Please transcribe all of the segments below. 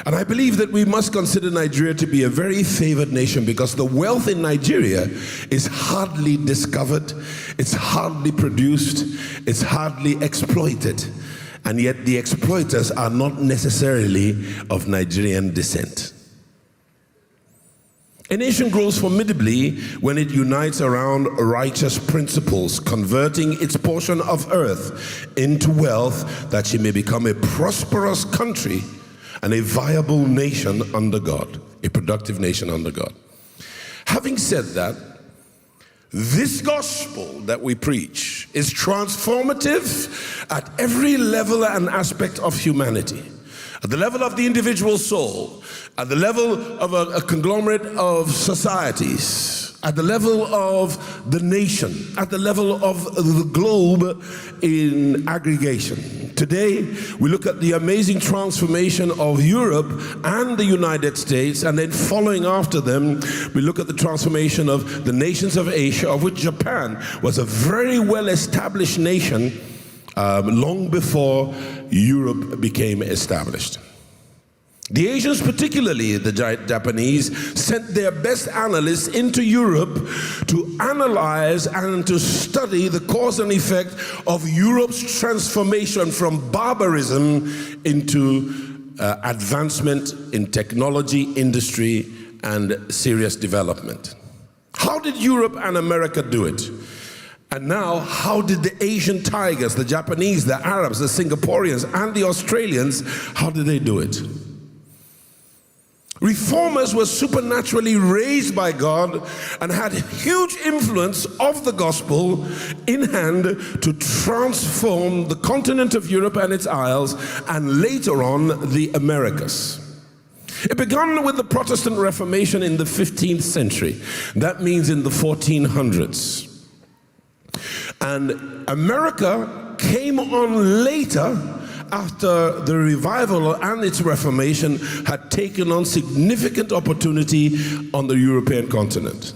And I believe that we must consider Nigeria to be a very favored nation because the wealth in Nigeria is hardly discovered, it's hardly produced, it's hardly exploited. And yet the exploiters are not necessarily of Nigerian descent. A nation grows formidably when it unites around righteous principles, converting its portion of earth into wealth that she may become a prosperous country and a viable nation under God, a productive nation under God. Having said that, this gospel that we preach is transformative at every level and aspect of humanity. At the level of the individual soul, at the level of a conglomerate of societies, at the level of the nation, at the level of the globe in aggregation. Today, we look at the amazing transformation of Europe and the United States, and then following after them, we look at the transformation of the nations of Asia, of which Japan was a very well-established nation long before Europe became established. The Asians, particularly the Japanese, sent their best analysts into Europe to analyze and to study the cause and effect of Europe's transformation from barbarism into advancement in technology, industry, and serious development. How did Europe and America do it? And now, how did the Asian tigers, the Japanese, the Arabs, the Singaporeans, and the Australians, how did they do it? Reformers were supernaturally raised by God and had huge influence of the gospel in hand to transform the continent of Europe and its isles, and later on the Americas. It began with the Protestant Reformation in the 15th century. That means in the 1400s. And America came on later after the revival and its reformation had taken on significant opportunity on the European continent.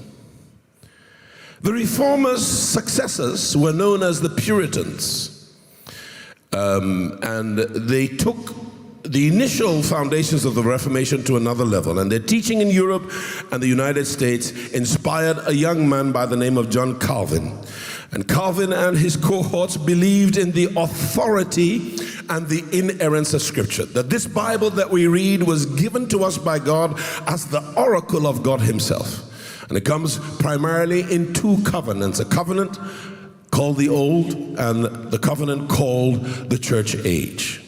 The Reformers' successors were known as the Puritans, and they took the initial foundations of the Reformation to another level, and their teaching in Europe and the United States inspired a young man by the name of John Calvin. And Calvin and his cohorts believed in the authority and the inerrance of Scripture, that this Bible that we read was given to us by God as the oracle of God himself. And it comes primarily in two covenants, a covenant called the Old and the covenant called the Church Age.